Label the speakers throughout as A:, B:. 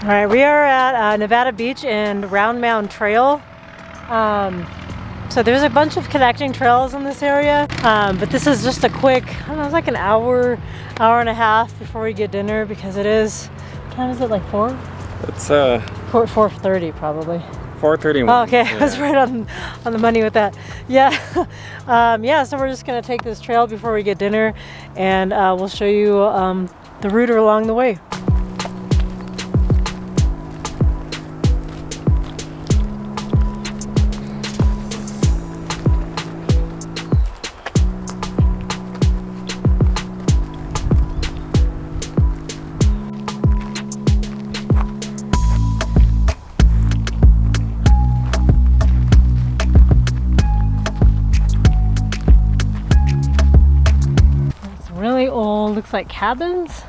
A: All right, we are at Nevada Beach and Round Mound Trail. So there's a bunch of connecting trails in this area, but this is just a quick, I don't know, it's like an hour and a half before we get dinner because it is, what time is it, like 4?
B: It's
A: 4:30 probably.
B: 4:31.
A: Oh, okay,
B: yeah.
A: I was right on the money with that. Yeah, yeah. So we're just gonna take this trail before we get dinner, and we'll show you the route along the way. Really old, looks like cabins.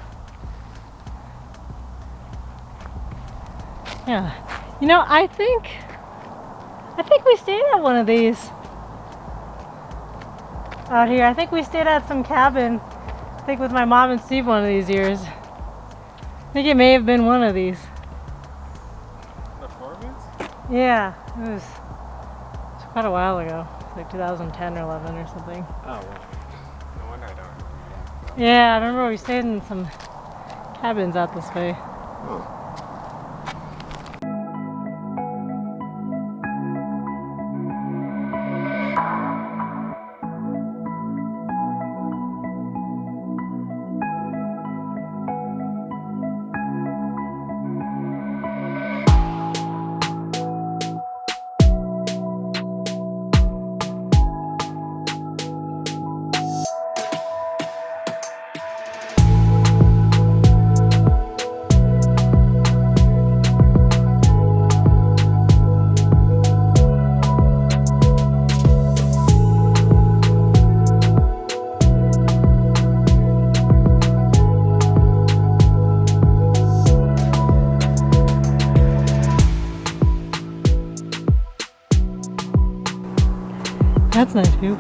A: Yeah, you know, I think we stayed at one of these out here. I think we stayed at some cabin, I think with my mom and Steve one of these years. I think it may have been one of these.
B: The Forbans?
A: Yeah, it was quite a while ago. It's like 2010 or 11 or something.
B: Oh, well. No wonder I don't remember that.
A: Yeah, I remember we stayed in some cabins out this way.
B: Oh. That's nice view.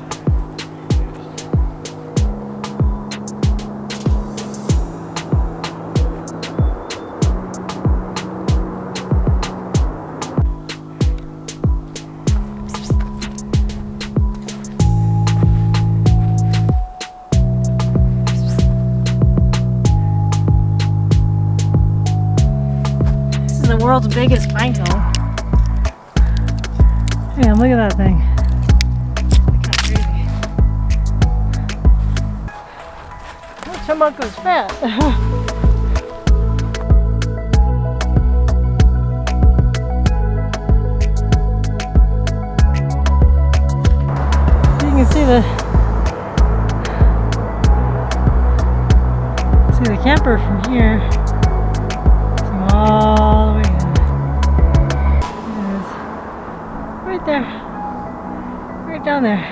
B: This is the world's biggest pine cone. Man, look at that thing. Chipmunk was fat. So you can see the camper from here. From all the way in. It is right there, right down there.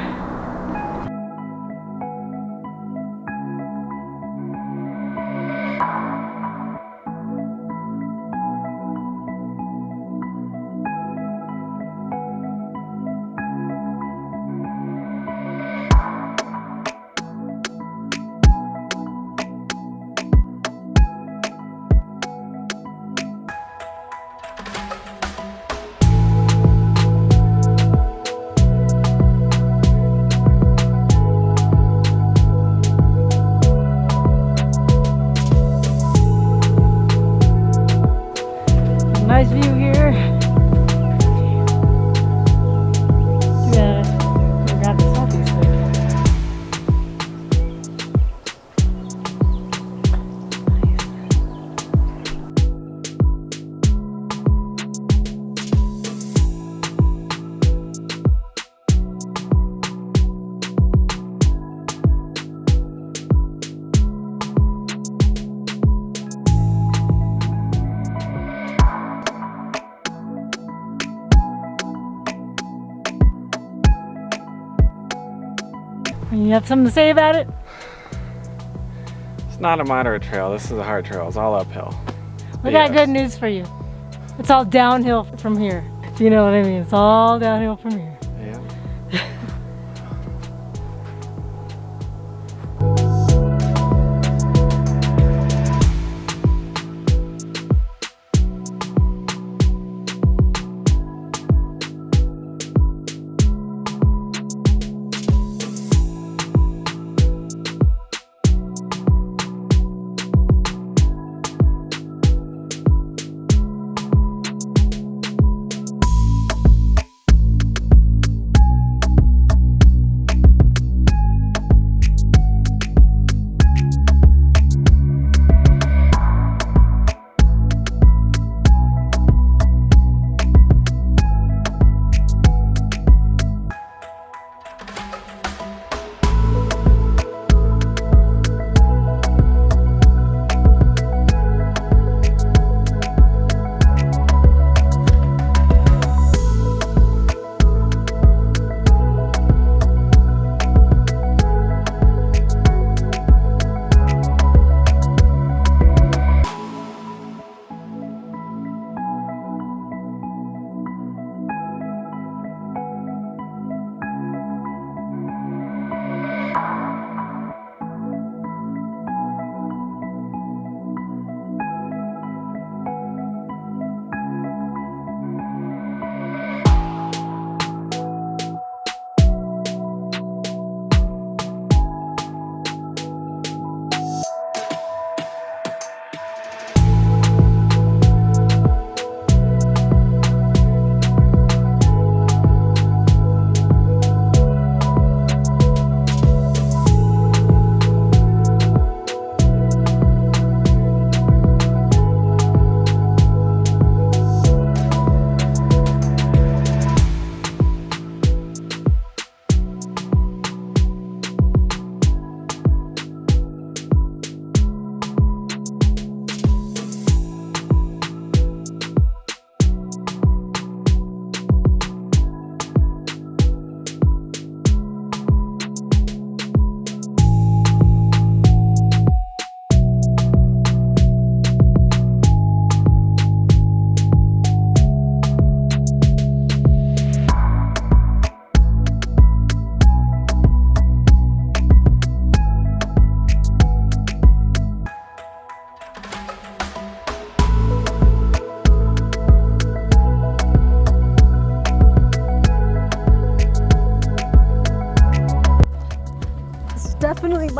B: Nice view here. Yeah, grab the selfie stick. You have something to say about it? It's not a moderate trail. This is a hard trail. It's all uphill.
A: We got good news for you. It's all downhill from here. You know what I mean? It's all downhill from here.
B: Yeah.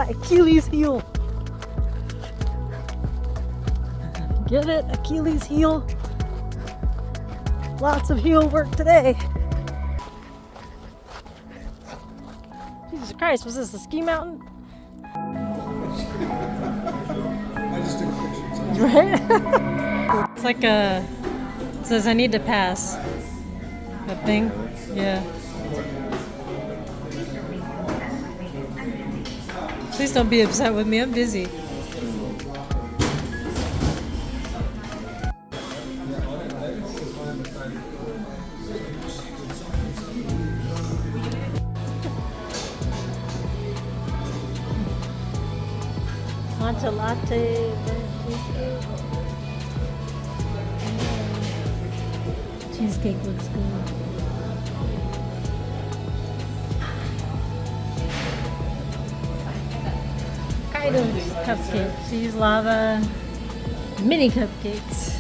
A: my Achilles heel. Get it? Achilles heel. Lots of heel work today. Jesus Christ, was this a ski mountain?
C: I just took pictures.
A: Right? It's like a, it says I need to pass. That thing? Yeah. Please don't be upset with me, I'm busy. Matcha latte. Cheesecake looks good. Kind of cupcakes. Cheese lava. Mini cupcakes.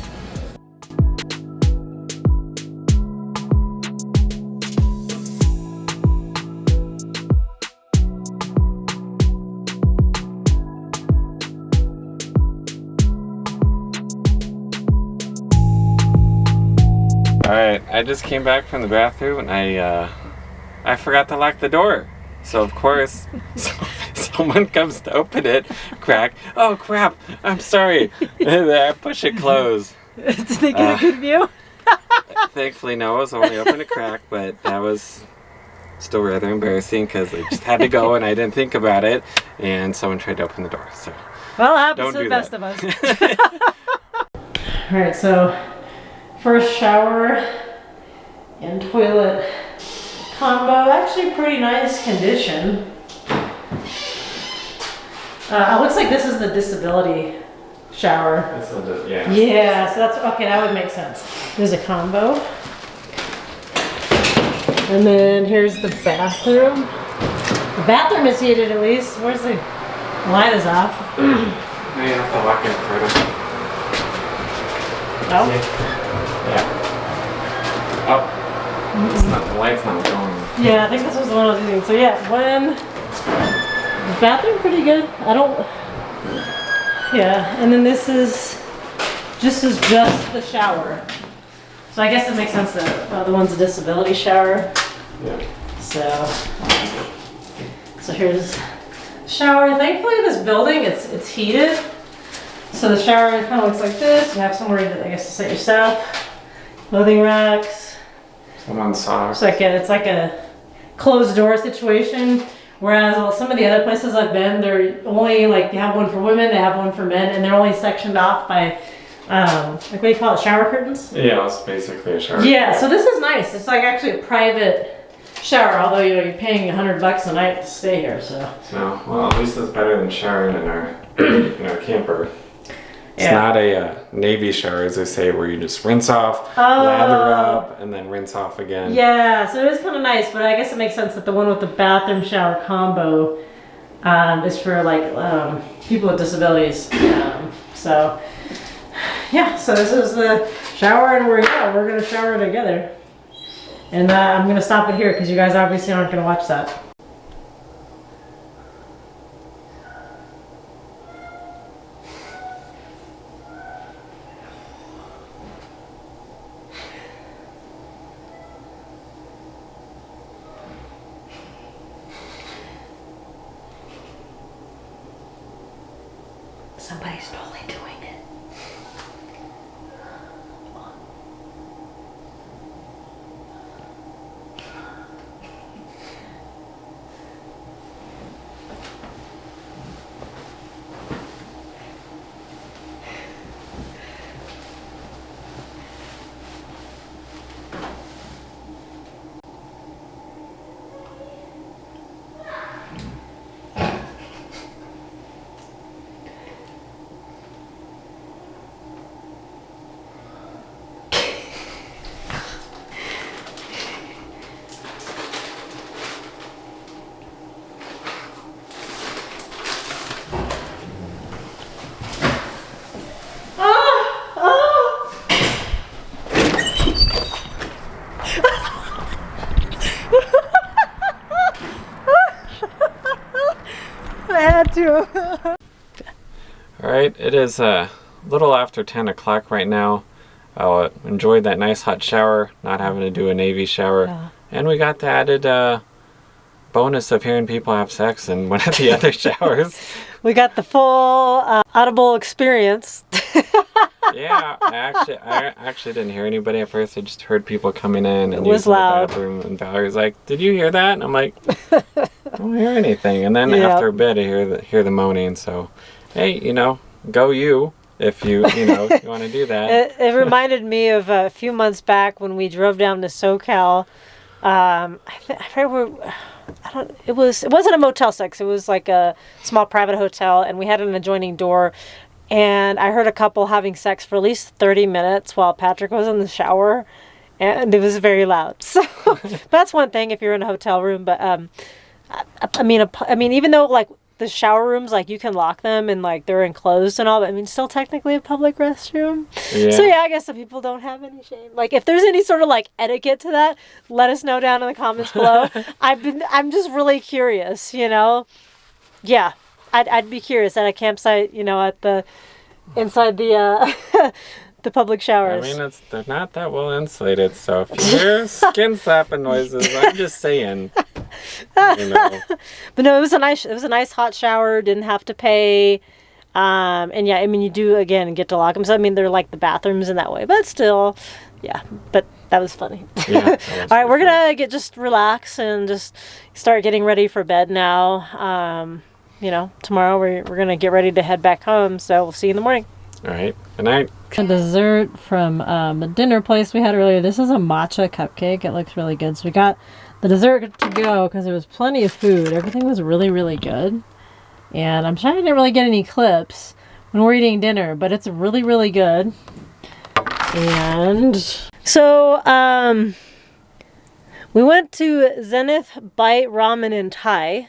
D: Alright, I just came back from the bathroom and I forgot to lock the door. So of course, someone comes to open it, crack, oh crap, I'm sorry, and then I push it closed.
A: Did they get a good view?
D: Thankfully no, it was only open a crack, but that was still rather embarrassing because I just had to go and I didn't think about it, and someone tried to open the door, so.
A: Well, it happens
D: Don't
A: to the
D: do
A: best
D: that.
A: of us. Alright, so first shower and toilet combo. Actually pretty nice condition. It looks like this is the disability shower.
D: Yeah.
A: Yeah, so that's, okay, that would make sense. There's a combo. And then here's the bathroom. The bathroom is heated at least. Where's the light is off?
D: Now you have to lock it further.
A: No?
D: Yeah. Oh. It's not, the light's not going.
A: Yeah, I think this was the one I was using. So yeah, when the bathroom pretty good. I don't. Yeah, and then this is just the shower. So I guess it makes sense that the one's a disability shower.
D: Yeah.
A: So here's shower. Thankfully, this building it's heated. So the shower kind of looks like this. You have somewhere to, I guess, to set your stuff. Clothing racks.
D: Someone saw.
A: It's like a closed door situation. Whereas some of the other places I've been, they're only like, they have one for women, they have one for men, and they're only sectioned off by like, what do you call it, shower curtains?
D: Yeah, it's basically a shower.
A: Yeah, so this is nice. It's like actually a private shower, although you know you're paying $100 a night to stay here. So
D: Well, at least it's better than showering in our in our camper. It's not a Navy shower, as they say, where you just rinse off, lather up, and then rinse off again.
A: Yeah, so it is kind of nice, but I guess it makes sense that the one with the bathroom shower combo is for like people with disabilities. So yeah, so this is the shower, and we're gonna shower together. And I'm gonna stop it here because you guys obviously aren't gonna watch that. Somebody's totally doing it.
D: right, it is a little after 10 o'clock right now. I enjoyed that nice hot shower, not having to do a Navy shower.
A: Yeah.
D: And we got the added bonus of hearing people have sex in one of the other showers.
A: We got the full audible experience.
D: Yeah, I actually didn't hear anybody at first. I just heard people coming in and
A: It was
D: using
A: loud.
D: the bathroom. And Valerie's like, "Did you hear that?" And I'm like, "I don't hear anything." And then
A: Yeah.
D: after a bit, I hear the moaning. So, hey, go you if you want to do that.
A: It reminded me of a few months back when we drove down to SoCal. It wasn't a Motel 6. It was like a small private hotel, and we had an adjoining door. And I heard a couple having sex for at least 30 minutes while Patrick was in the shower, and it was very loud. So that's one thing if you're in a hotel room. But I mean, even though like the shower rooms, like you can lock them and like they're enclosed and all, but I mean, still technically a public restroom.
D: Yeah.
A: So yeah, I guess some people don't have any shame. Like if there's any sort of like etiquette to that, let us know down in the comments below. I'm just really curious, Yeah. I'd be curious at a campsite, at the inside the the public showers.
D: I mean, they're not that well insulated, so if you hear skin slapping noises, I'm just saying.
A: But no, it was a nice hot shower. Didn't have to pay, and yeah, I mean, you do again get to lock them. So I mean, they're like the bathrooms in that way, but still, yeah. But that was funny.
D: Yeah,
A: All right, we're gonna just relax and just start getting ready for bed now. Tomorrow we're going to get ready to head back home, so we'll see you in the morning.
D: All right. Good night.
B: A dessert from the dinner place we had earlier. This is a matcha cupcake. It looks really good. So we got the dessert to go because there was plenty of food. Everything was really, really good. And I'm trying to really get any clips when we're eating dinner, but it's really, really good. And
A: so we went to Zenith Bite Ramen in Thai.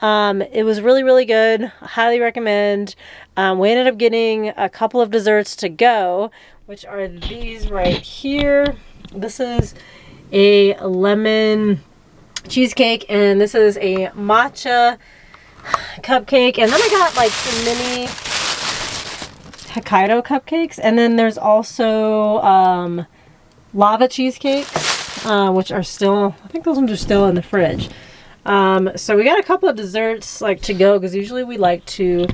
A: It was really, really good. Highly recommend. We ended up getting a couple of desserts to go, which are these right here. This is a lemon cheesecake, and this is a matcha cupcake. And then I got like some mini Hokkaido cupcakes. And then there's also lava cheesecakes, which are still, I think those ones are still in the fridge. So we got a couple of desserts like to go because usually we like to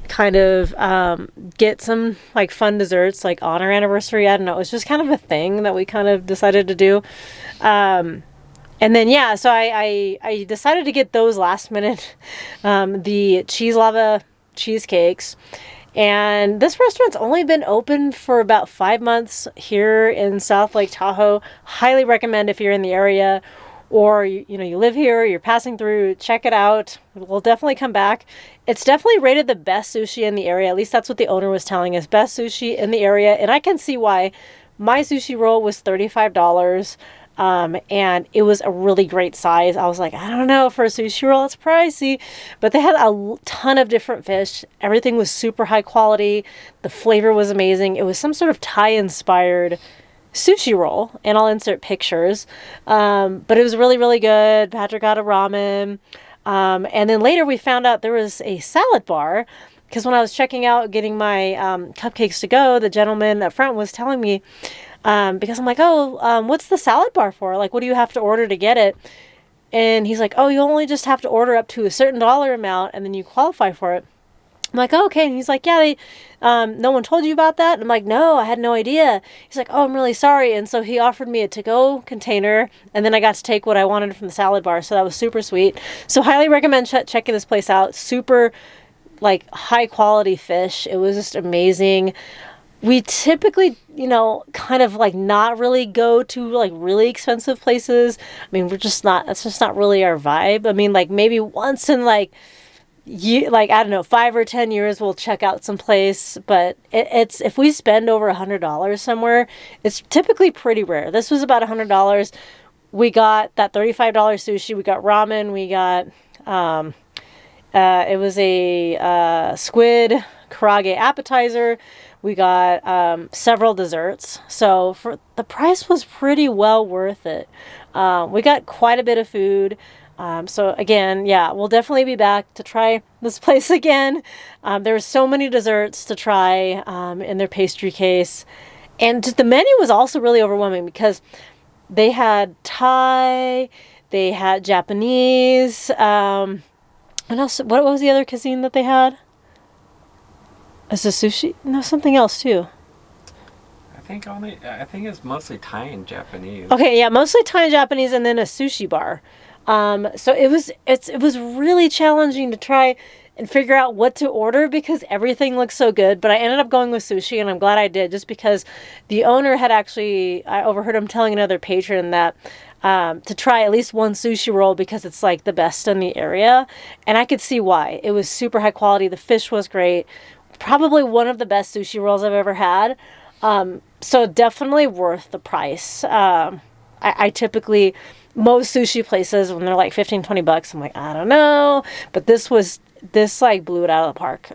A: kind of get some like fun desserts like on our anniversary. I don't know. It's just kind of a thing that we kind of decided to do. And then, yeah, so I decided to get those last minute, the cheese lava cheesecakes. And this restaurant's only been open for about 5 months here in South Lake Tahoe. Highly recommend if you're in the area. Or, you live here, you're passing through, check it out. We'll definitely come back. It's definitely rated the best sushi in the area. At least that's what the owner was telling us. Best sushi in the area. And I can see why. My sushi roll was $35. And it was a really great size. I was like, I don't know, for a sushi roll, it's pricey. But they had a ton of different fish. Everything was super high quality. The flavor was amazing. It was some sort of Thai-inspired sushi roll, and I'll insert pictures, but it was really, really good. Patrick got a ramen, and then later we found out there was a salad bar, because when I was checking out getting my cupcakes to go, the gentleman up front was telling me, because I'm like, what's the salad bar for? Like, what do you have to order to get it? And he's like, you only just have to order up to a certain dollar amount, and then you qualify for it. I'm like, okay. And he's like, yeah, no one told you about that? And I'm like, no, I had no idea. He's like, I'm really sorry. And so he offered me a to-go container, and then I got to take what I wanted from the salad bar. So that was super sweet. So highly recommend checking this place out. Super, like, high quality fish. It was just amazing. We typically, kind of like not really go to like really expensive places. I mean, that's just not really our vibe. I mean, like maybe once in like, I don't know, 5 or 10 years we'll check out some place, but it's if we spend over $100 somewhere, it's typically pretty rare. This was about $100. We got that $35 sushi, we got ramen, we got it was a squid karage appetizer, we got several desserts, so for the price was pretty well worth it. We got quite a bit of food. So again, yeah, we'll definitely be back to try this place again. There were so many desserts to try in their pastry case. And just the menu was also really overwhelming because they had Thai, they had Japanese. What else? What was the other cuisine that they had? Is it sushi? No, something else too.
D: I think it's mostly Thai and Japanese.
A: Okay, yeah, mostly Thai and Japanese, and then a sushi bar. So it was really challenging to try and figure out what to order because everything looked so good. But I ended up going with sushi, and I'm glad I did, just because the owner had actually, I overheard him telling another patron that to try at least one sushi roll because it's like the best in the area, and I could see why. It was super high quality. The fish was great. Probably one of the best sushi rolls I've ever had. So definitely worth the price. I typically, most sushi places, when they're like 15, 20 bucks, I'm like, I don't know. But this like blew it out of the park.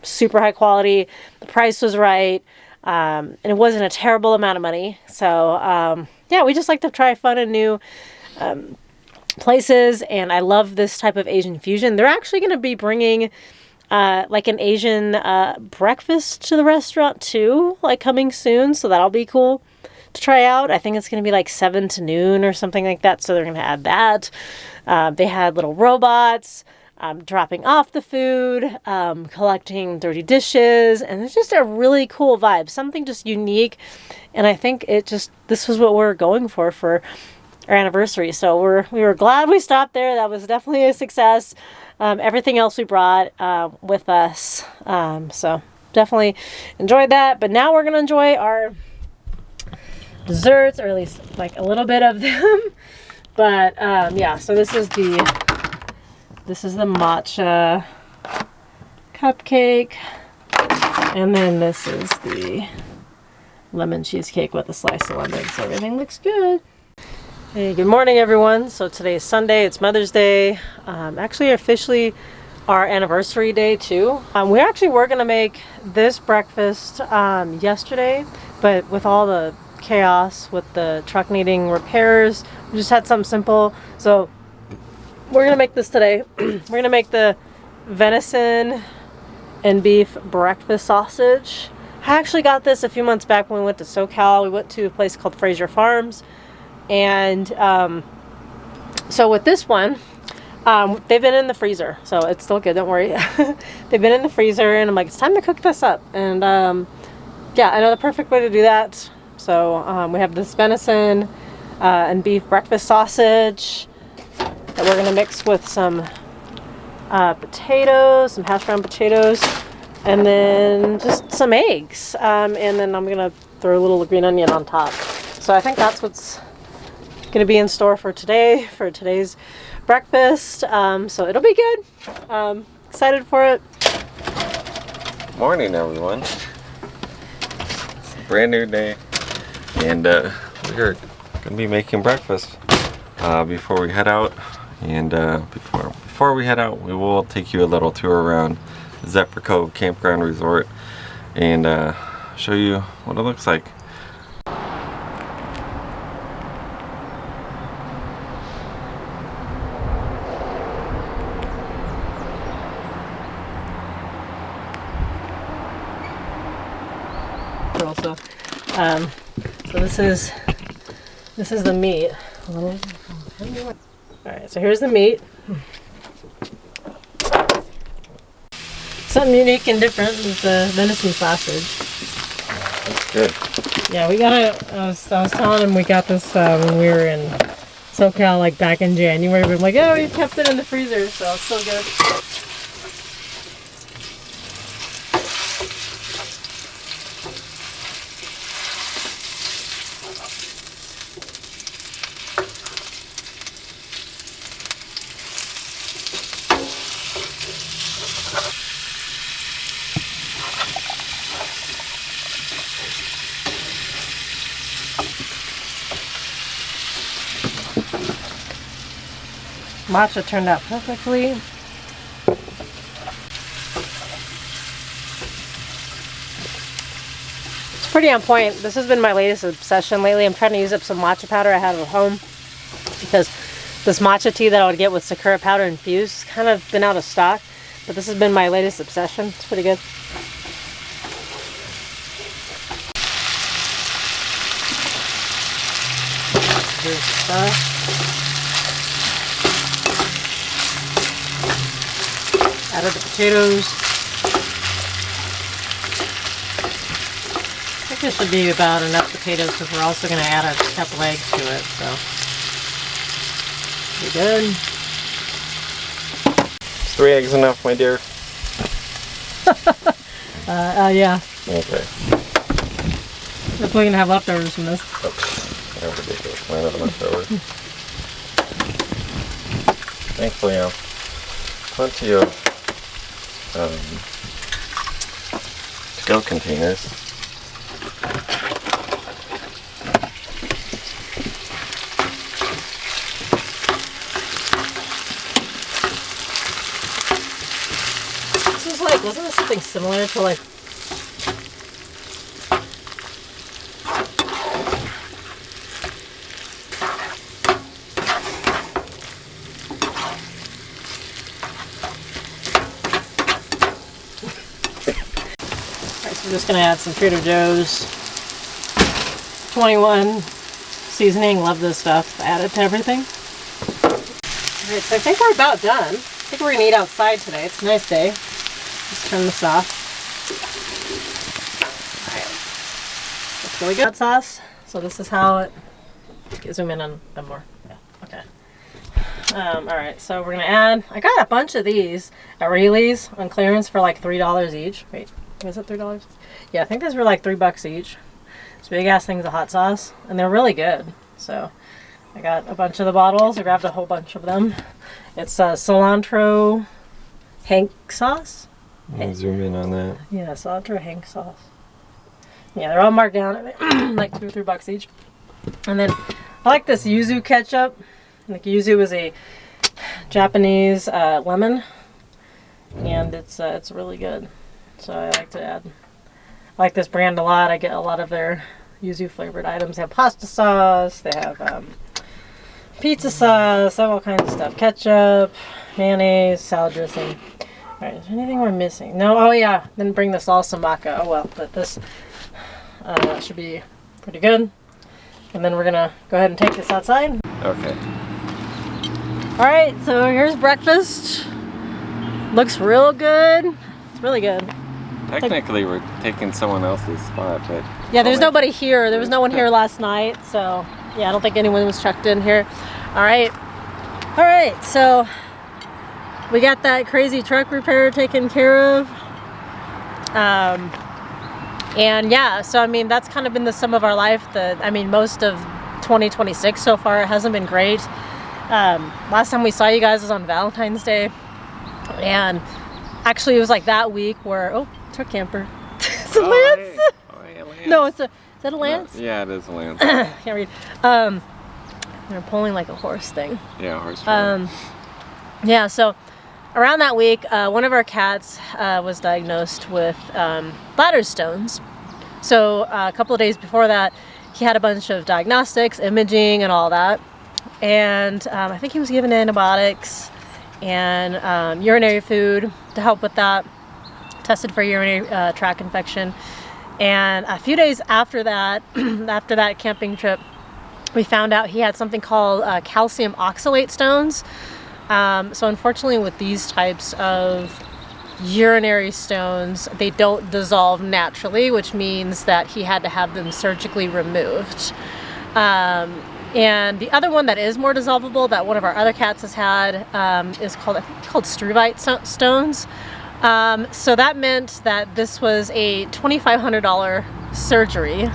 A: Super high quality. The price was right. And it wasn't a terrible amount of money. So, yeah, we just like to try fun and new places. And I love this type of Asian fusion. They're actually going to be bringing like an Asian breakfast to the restaurant too, like coming soon. So that'll be cool to try out. I think it's going to be like 7 to noon or something like that. So they're going to add that. They had little robots dropping off the food, collecting dirty dishes. And it's just a really cool vibe, something just unique. And I think this was what we're going for our anniversary. So we were glad we stopped there. That was definitely a success. Everything else we brought with us. So definitely enjoyed that. But now we're going to enjoy our desserts, or at least like a little bit of them. But yeah, so this is the matcha cupcake. And then this is the lemon cheesecake with a slice of lemon. So everything looks good. Hey, good morning everyone. So today is Sunday, it's Mother's Day. Actually officially our anniversary day too. We actually were gonna make this breakfast yesterday, but with all the chaos with the truck needing repairs, we just had something simple. So we're gonna make this today. We're gonna make the venison and beef breakfast sausage. I actually got this a few months back when we went to SoCal. We went to a place called Fraser Farms. And so with this one, they've been in the freezer, so it's still good, don't worry. They've been in the freezer, and I'm like, it's time to cook this up. And yeah, I know the perfect way to do that. So we have this venison and beef breakfast sausage that we're gonna mix with some potatoes, some hash brown potatoes, and then just some eggs. And then I'm gonna throw a little green onion on top. So I think that's what's gonna be in store for today's breakfast. So it'll be good. Excited for it.
D: Morning, everyone. It's a brand new day, and we're gonna be making breakfast before we head out. And before we head out, we will take you a little tour around Zephyr Cove Campground Resort and show you what it looks like.
A: Also, so this is the meat. All right, so here's the meat. Something unique and different is the venison sausage.
D: That's good.
A: Yeah, we got it. I was telling him we got this when we were in SoCal, like back in January. But I'm like, oh, we kept it in the freezer, so it's still good. Matcha turned out perfectly. It's pretty on point. This has been my latest obsession lately. I'm trying to use up some matcha powder I have at home because This matcha tea that I would get with sakura powder infused. It's kind of been out of stock, but this has been my latest obsession. It's pretty good. Here's the stuff. Added the potatoes. I think this should be about enough potatoes because we're also going to add a couple eggs to it, so pretty good.
D: Is 3 eggs enough, my dear?
A: Yeah.
D: Okay.
A: We're probably going to have leftovers from this.
D: They're ridiculous. I have enough over. Thankfully, plenty of to-go containers.
A: This was like, wasn't this something similar to like we're just going to add some Trader Joe's 21 seasoning. Love this stuff. Add it to everything. Alright, so I think we're about done. I think we're going to eat outside today. It's a nice day. Let's turn this off. Alright. That's really good. Hot sauce. So this is how it... Zoom in on them more. Yeah, okay. Alright, so we're going to add... I got a bunch of these at Rayleigh's on clearance for like $3 each. Wait. Was it $3? Yeah, I think these were like $3 each. It's big ass things of hot sauce, and they're really good. So I got a bunch of the bottles. I grabbed a whole bunch of them. It's cilantro Hank sauce.
D: Zoom in on that.
A: Yeah, cilantro Hank sauce. Yeah, they're all marked down at like $2 or $3 each. And then I like this yuzu ketchup. Like yuzu is a Japanese lemon, and it's really good. So I like to add. I like this brand a lot. I get a lot of their yuzu flavored items. They have pasta sauce. They have pizza sauce. They have all kinds of stuff. Ketchup, mayonnaise, salad dressing. All right, is there anything we're missing? No. Oh yeah. Then bring the salsa maca. Oh well, but this should be pretty good. And then we're gonna go ahead and take this outside.
D: Okay.
A: All right. So here's breakfast. Looks real good. It's really good.
D: Technically, we're taking someone else's spot, but...
A: Yeah, there's nobody here. There was no one here last night, so... Yeah, I don't think anyone was checked in here. Alright. Alright, so... We got that crazy truck repair taken care of. And yeah, so I mean, that's kind of been the sum of our life. Most of 2026 so far, it hasn't been great. Last time we saw you guys was on Valentine's Day. And actually, it was like that week where... Oh, truck camper. It's a Lance?
D: Hey. Oh, hey, Lance.
A: No, it's a... Is that a Lance?
D: No, yeah, it is a Lance.
A: Can't read. They're pulling like a horse thing.
D: Yeah, horse.
A: Yeah, so around that week, one of our cats was diagnosed with bladder stones. So a couple of days before that, he had a bunch of diagnostics, imaging, and all that. And I think he was given antibiotics and urinary food to help with that. Tested for urinary tract infection. And a few days after that, after that camping trip, we found out he had something called calcium oxalate stones. So unfortunately with these types of urinary stones, they don't dissolve naturally, which means that he had to have them surgically removed. And the other one that is more dissolvable that one of our other cats has had is called, I think it's called struvite stones. So that meant that this was a $2,500 surgery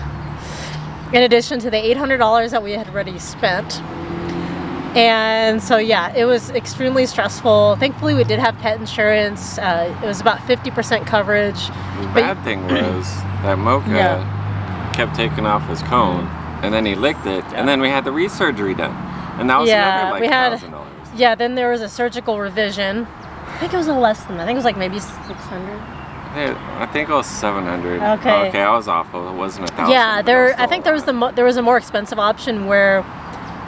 A: in addition to the $800 that we had already spent. And so yeah, it was extremely stressful. Thankfully we did have pet insurance. It was about 50% coverage.
D: The bad thing was that Mocha kept taking off his cone and then he licked it and then we had the re-surgery done. And that was another like $1,000.
A: Yeah, then there was a surgical revision. I think it was a little less than that. I think it was like maybe 600.
D: I think it was 700.
A: Okay.
D: Okay, I was awful. It wasn't $1,000.
A: Yeah, I think there was a more expensive option where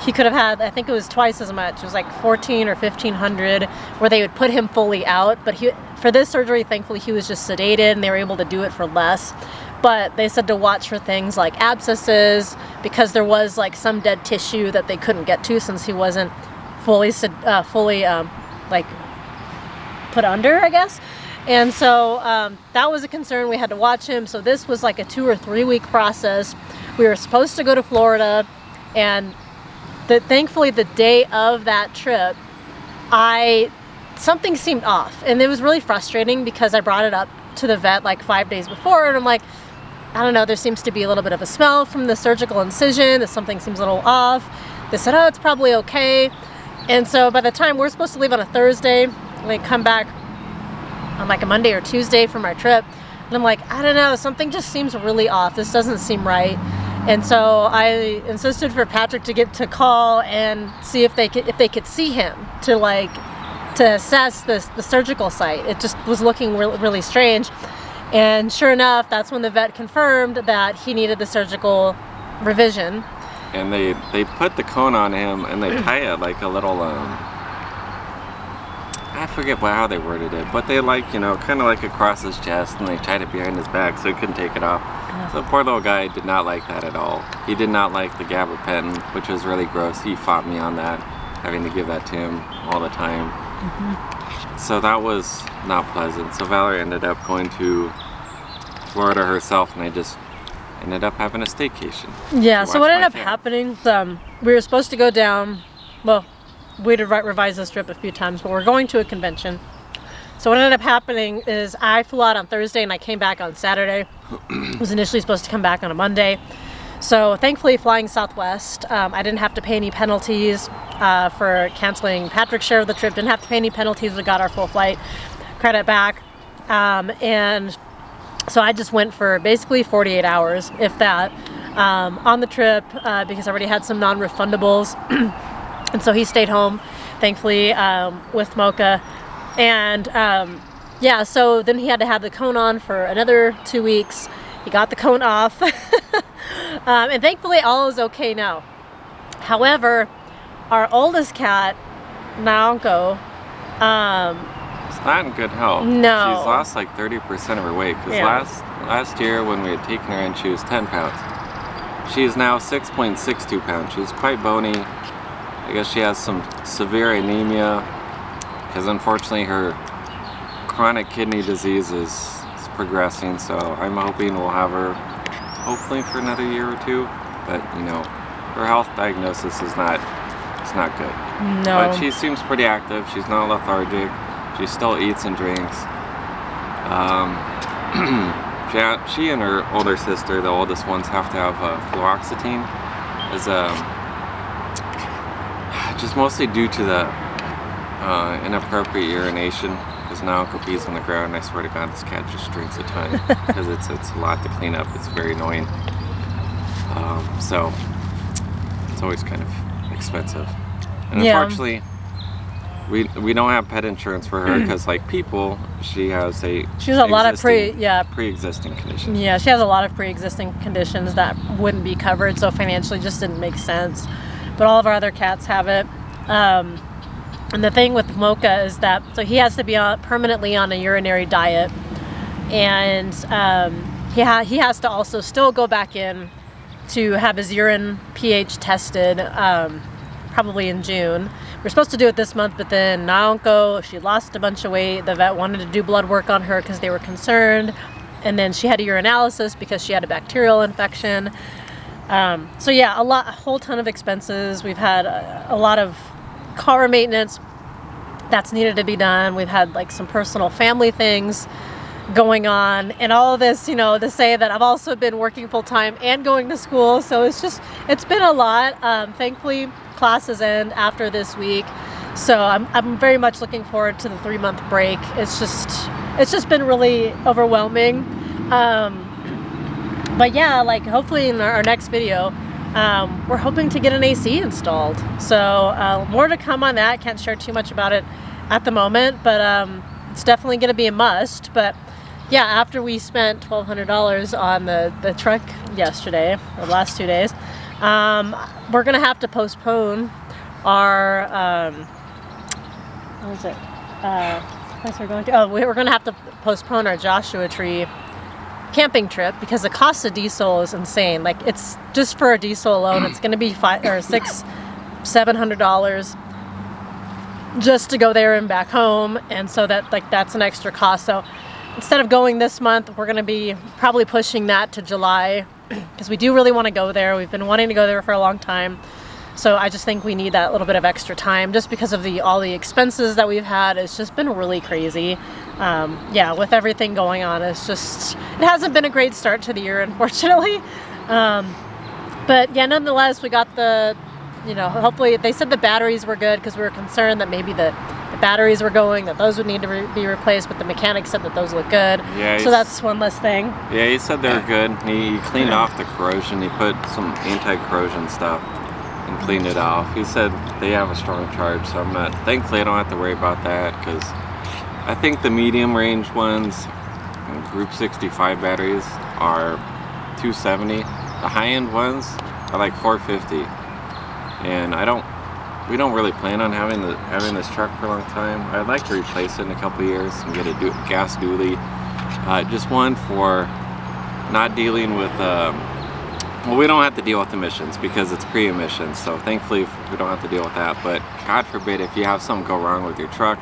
A: he could have had, I think it was twice as much. It was like 14 or 1500 where they would put him fully out. But for this surgery, thankfully, he was just sedated and they were able to do it for less. But they said to watch for things like abscesses because there was like some dead tissue that they couldn't get to since he wasn't fully like put under, I guess. And so that was a concern. We had to watch him. So this was like a 2 or 3 week process. We were supposed to go to Florida, and thankfully the day of that trip, something seemed off, and it was really frustrating because I brought it up to the vet like 5 days before, and I'm like, I don't know, there seems to be a little bit of a smell from the surgical incision, that something seems a little off. They said, oh, it's probably okay. And so by the time we're supposed to leave on a Thursday, we come back on like a Monday or Tuesday from our trip, and I'm like, I don't know, something just seems really off. This doesn't seem right. And so I insisted for Patrick to get to call and see if they could see him to assess the surgical site. It just was looking really strange. And sure enough, that's when the vet confirmed that he needed the surgical revision.
D: And they put the cone on him and they tie it like a little I forget how they worded it, but they kind of like across his chest, and they tied it behind his back so he couldn't take it off. So the poor little guy did not like that at all. He did not like the gabapentin, which was really gross. He fought me on that, having to give that to him all the time. So that was not pleasant. So Valerie ended up going to Florida herself, and I just ended up having a staycation.
A: Yeah, so what ended up happening, we were supposed to go down, well, we'd revised this trip a few times, but we're going to a convention. So what ended up happening is I flew out on Thursday and I came back on Saturday. I was initially supposed to come back on a Monday. So thankfully, flying Southwest, I didn't have to pay any penalties for canceling Patrick's share of the trip. Didn't have to pay any penalties. We got our full flight credit back. And so I just went for basically 48 hours, if that, on the trip because I already had some non-refundables. And so he stayed home, thankfully, with Mocha. And yeah, so then he had to have the cone on for another 2 weeks. He got the cone off. And thankfully all is okay now. However, our oldest cat, Naoko,
D: it's not in good health.
A: No.
D: She's lost like 30% of her weight, because last year when we had taken her in, she was 10 pounds. She is now 6.62 pounds. She's quite bony. I guess she has some severe anemia, because unfortunately her chronic kidney disease is progressing, so I'm hoping we'll have her hopefully for another year or two. But her health diagnosis is not good.
A: No.
D: But she seems pretty active. She's not lethargic. She still eats and drinks. She and her older sister, the oldest ones, have to have fluoxetine, as just mostly due to the inappropriate urination. Because now Uncle pees on the ground, and I swear to God, this cat just drinks a ton because it's a lot to clean up. It's very annoying. So it's always kind of expensive. And unfortunately, we don't have pet insurance for her because, like people, she has a
A: lot of
D: pre-existing conditions.
A: Yeah, she has a lot of pre-existing conditions that wouldn't be covered, so financially just didn't make sense. But all of our other cats have it. And the thing with Mocha is that, so he has to be permanently on a urinary diet, and he has to also still go back in to have his urine pH tested, probably in June. We're supposed to do it this month, but then Naoko, she lost a bunch of weight. The vet wanted to do blood work on her because they were concerned, and then she had a urinalysis because she had a bacterial infection. So yeah, a whole ton of expenses. We've had a lot of car maintenance that's needed to be done. We've had like some personal family things going on, and all of this, to say that I've also been working full time and going to school. So it's been a lot. Thankfully, classes end after this week, so I'm very much looking forward to the 3-month break. It's just been really overwhelming. But yeah, like hopefully in our next video, we're hoping to get an AC installed. So more to come on that. Can't share too much about it at the moment, but it's definitely going to be a must. But yeah, after we spent $1,200 on the truck yesterday, the last 2 days, We're gonna have to postpone our what was it? Place we're going to. Oh, we're gonna have to postpone our Joshua Tree camping trip because the cost of diesel is insane. Like, it's just for a diesel alone, it's gonna be $700 just to go there and back home, and so that's an extra cost. So instead of going this month, we're gonna be probably pushing that to July because we do really want to go there. We've been wanting to go there for a long time. So I just think we need that little bit of extra time just because of all the expenses that we've had. It's just been really crazy. Yeah, with everything going on, it hasn't been a great start to the year, unfortunately. But yeah, nonetheless, we got hopefully they said the batteries were good because we were concerned that maybe the batteries were going, that those would need to be replaced, but the mechanic said that those look good. Yeah, so that's one less thing.
D: Yeah, he said they were good. He cleaned off the corrosion. He put some anti-corrosion stuff and cleaned it off. He said they have a strong charge, so thankfully I don't have to worry about that, because I think the medium range ones, Group 65 batteries, are 270. The high end ones are like 450. And we don't really plan on having this truck for a long time. I'd like to replace it in a couple of years and get a gas dually. Just one for not dealing with, well, we don't have to deal with emissions because it's pre-emissions, so thankfully we don't have to deal with that. But God forbid if you have something go wrong with your truck.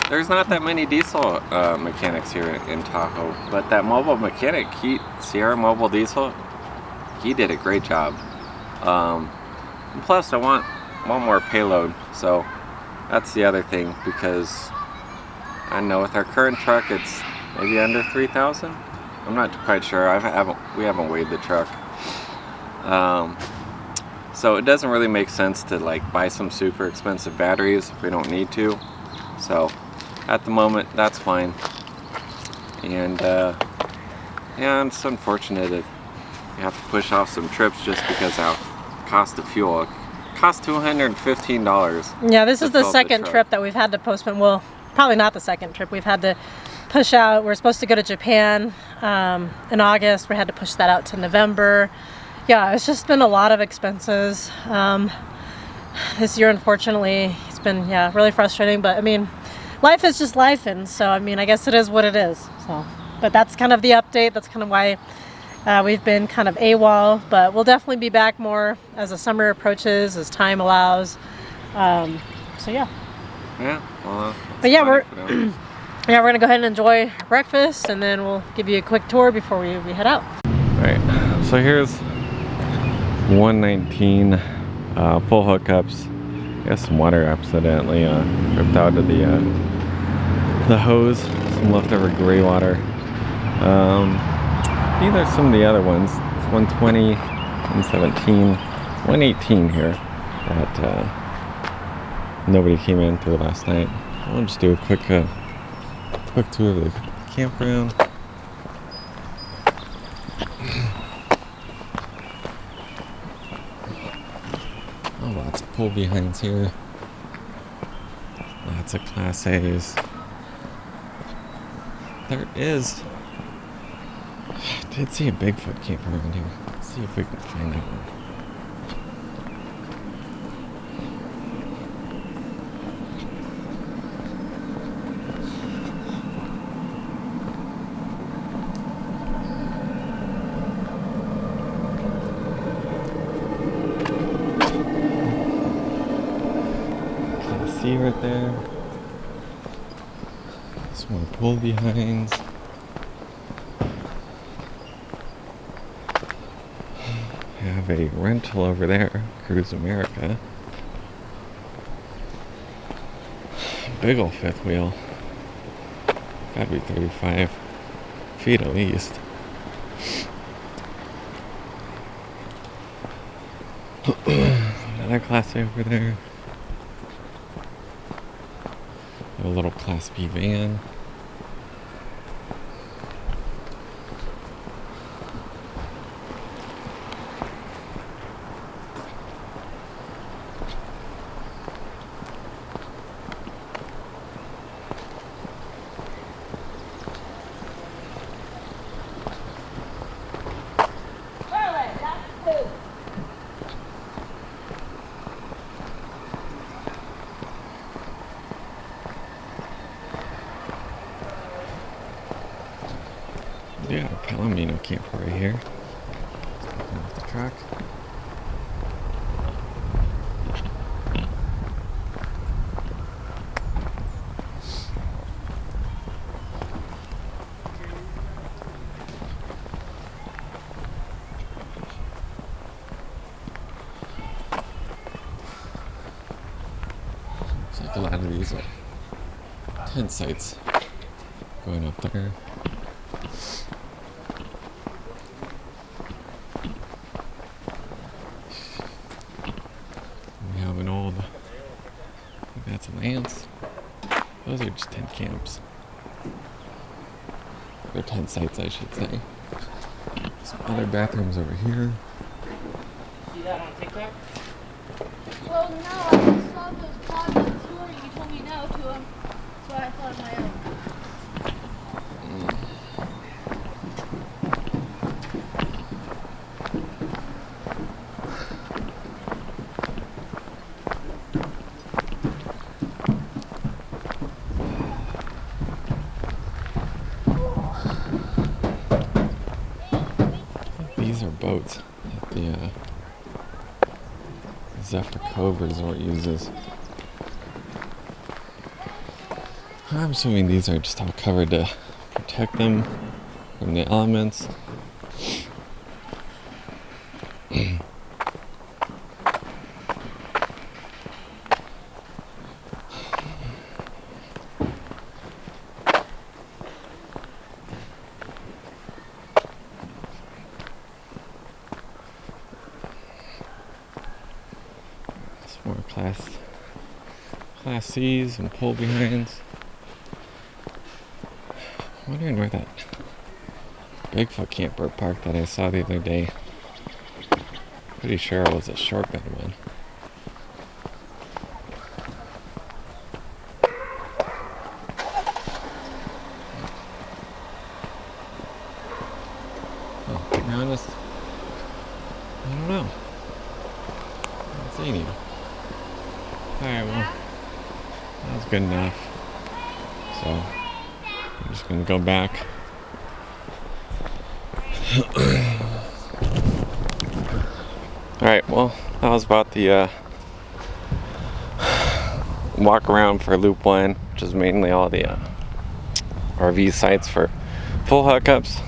D: There's not that many diesel mechanics here in Tahoe, but that mobile mechanic, Sierra Mobile Diesel, he did a great job. And plus I want more payload, so that's the other thing, because I know with our current truck it's maybe under 3,000. I'm not quite sure. We haven't weighed the truck, so it doesn't really make sense to like buy some super expensive batteries if we don't need to. So at the moment that's fine, and yeah, it's unfortunate that you have to push off some trips just because of cost of fuel. It costs $215.
A: Yeah, this is the second trip that we've had to postpone. Well, probably not the second trip. We've had to push out. We're supposed to go to Japan in August. We had to push that out to November. Yeah, it's just been a lot of expenses. This year, unfortunately, it's been, yeah, really frustrating. But I mean, life is just life, and so I mean, I guess it is what it is. So, but that's kind of the update. That's kind of why we've been kind of AWOL, but we'll definitely be back more as the summer approaches, as time allows. So yeah.
D: Yeah. Well,
A: but yeah, we're we're gonna go ahead and enjoy breakfast, and then we'll give you a quick tour before we head out.
D: All right. So here's 119 full hookups. I guess some water accidentally ripped out of the hose. Some leftover gray water. These are some of the other ones. It's 120, 117, 118 here that nobody came in through last night. I'll just do a quick tour of the campground. Oh, lots of pull behinds here. Lots of Class A's. There is. I did see a Bigfoot camp around here. Let's see if we can find that one. Can you see right there? Some more pull behinds. Have a rental over there, Cruise America. Big ol' fifth wheel. Gotta be 35 feet at least. Another Class A over there. A little Class B van. We got a Palomino camper right here. Open up the truck. Looks like a lot of these are tent sites going up there. We have an old, I think that's an ants. Those are just tent camps. They're tent sites, I should say. Some other bathrooms over here.
B: See that on TikTok?
E: Well, no, I just saw those pods this morning. You told me no to them, so I thought of my own.
D: These are boats that the Zephyr Cove Resort uses. I'm assuming these are just all covered to protect them from the elements. More Class C's and pull behinds. I'm wondering where that Bigfoot camper parked that I saw the other day. Pretty sure it was a short bed one. Oh, to be honest, I don't know. I haven't seen you. Alright, well, that was good enough. So, I'm just gonna go back. Alright, well, that was about the walk around for Loop 1, which is mainly all the RV sites for full hookups.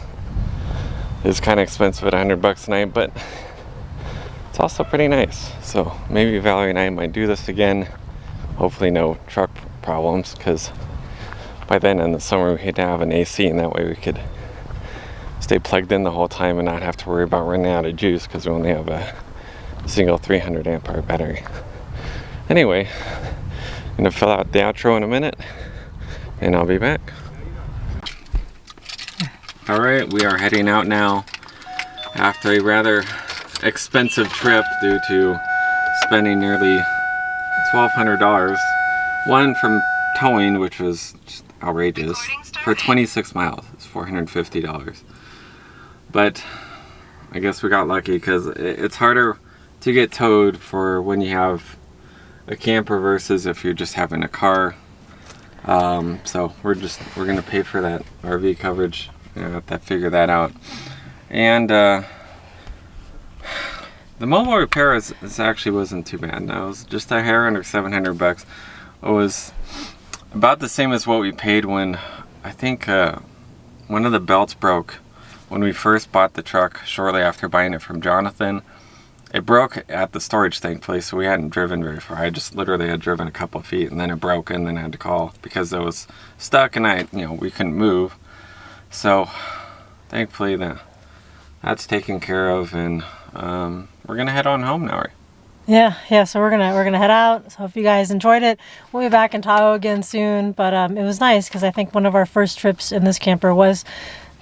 D: It's kind of expensive at $100 a night, but it's also pretty nice. So maybe Valerie and I might do this again. Hopefully no truck problems, because by then in the summer we had to have an AC, and that way we could stay plugged in the whole time and not have to worry about running out of juice, because we only have a single 300 amp hour battery. Anyway, I'm gonna fill out the outro in a minute and I'll be back. Alright, we are heading out now after a rather expensive trip due to spending nearly $1,200. One from towing, which was just outrageous, for 26 miles. It's $450. But I guess we got lucky, because it's harder to get towed for when you have a camper versus if you're just having a car. So we're gonna pay for that RV coverage. You know, have to figure that out. And the mobile repair is actually wasn't too bad. No, it was just a hair under $700. It was about the same as what we paid when I think one of the belts broke when we first bought the truck. Shortly after buying it from Jonathan, it broke at the storage tank place, so we hadn't driven very far. I just literally had driven a couple of feet, and then it broke, and then I had to call because it was stuck, and we couldn't move. So thankfully that's taken care of, and we're gonna head on home now, right?
A: Yeah. So we're gonna head out. So if you guys enjoyed it, we'll be back in Tahoe again soon. But it was nice, because I think one of our first trips in this camper was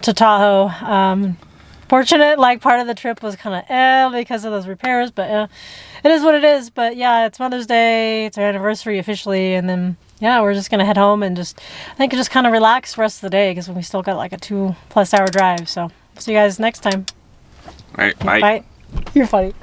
A: to Tahoe. Fortunate, like part of the trip was kind of because of those repairs, but it is what it is. But yeah, it's Mother's Day, it's our anniversary officially, and then yeah, we're just gonna head home and just kind of relax the rest of the day, because we still got like a 2+ hour drive. So see you guys next time.
D: All right, bye.
A: Bye. You're funny.